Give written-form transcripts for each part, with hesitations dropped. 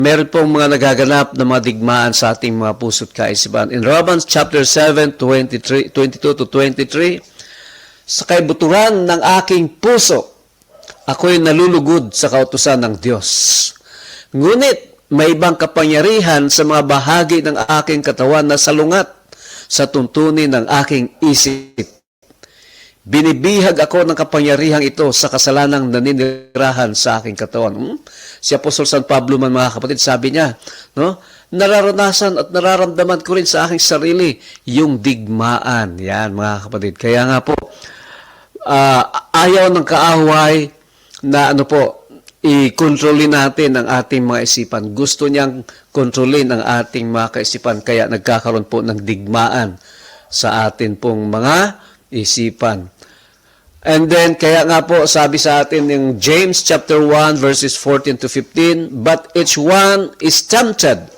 meron pong mga nagaganap na mga digmaan sa ating mga puso't kaisipan. In Romans chapter 7, 22 to 23, sa kaibuturan ng aking puso, ako'y nalulugod sa kautusan ng Diyos. Ngunit may ibang kapangyarihan sa mga bahagi ng aking katawan na salungat sa tuntunin ng aking isip. Binibihag ako ng kapangyarihang ito sa kasalanang naninirahan sa aking katawan. Si Apostol San Pablo man, mga kapatid, sabi niya, no? Nararanasan at nararamdaman ko rin sa aking sarili yung digmaan. Yan, mga kapatid. Kaya nga po, ayaw ng kaaway na i-kontrolin natin ang ating mga isipan. Gusto niyang kontrolin ang ating mga kaisipan, kaya nagkakaroon po ng digmaan sa atin pong mga isipan. And then, kaya nga po, sabi sa atin yung James chapter 1, verses 14 to 15, but each one is tempted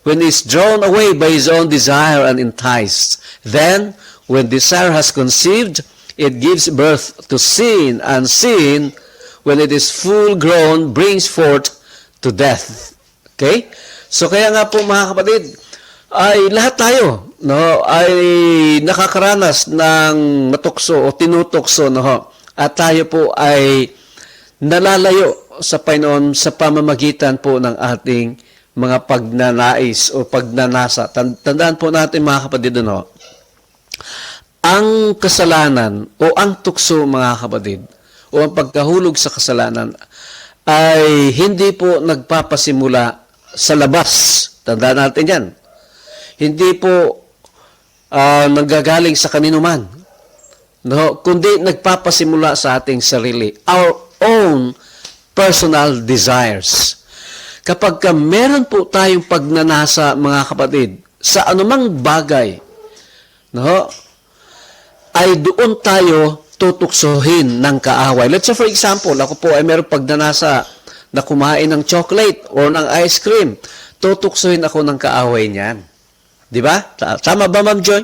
when is drawn away by his own desire and enticed. Then, when desire has conceived, it gives birth to sin, and sin, when it is full grown, brings forth to death. Okay? So, kaya nga po, mga kapatid, ay lahat tayo, no, ay nakakaranas ng matukso o tinutukso, no, at tayo po ay nalalayo sa Panginoon sa pamamagitan po ng ating mga pagnanais o pagnanasa. Tandaan po natin, mga kapatid, no, ang kasalanan o ang tukso, mga kapatid, o ang pagkahulog sa kasalanan ay hindi po nagpapasimula sa labas. Tandaan natin yan. Hindi po nanggagaling sa kanino man, no? Kundi nagpapasimula sa ating sarili. Our own personal desires. Kapag meron po tayong pagnanasa, mga kapatid, sa anumang bagay, no, ay doon tayo tutuksohin ng kaaway. Let's say, for example, ako po ay meron pagnanasa na kumain ng chocolate or ng ice cream. Tutuksohin ako ng kaaway niyan. Di ba? Tama ba, Ma'am Joy?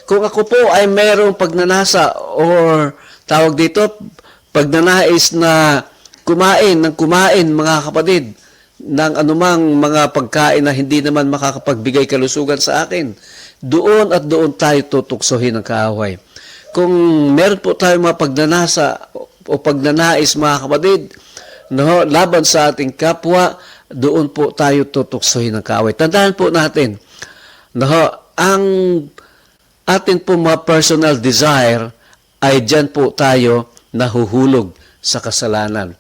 Kung ako po ay mayroong pagnanasa or tawag dito, pagnanais na kumain, mga kapatid, ng anumang mga pagkain na hindi naman makakapagbigay kalusugan sa akin, doon at doon tayo tutuksohin ng kaaway. Kung meron po tayo mga pagnanasa o pagnanais, mga kapatid, no, laban sa ating kapwa, doon po tayo tutuksohin ng kaaway. Tandaan po natin, no, ang atin po mga personal desire ay dyan po tayo nahuhulog sa kasalanan.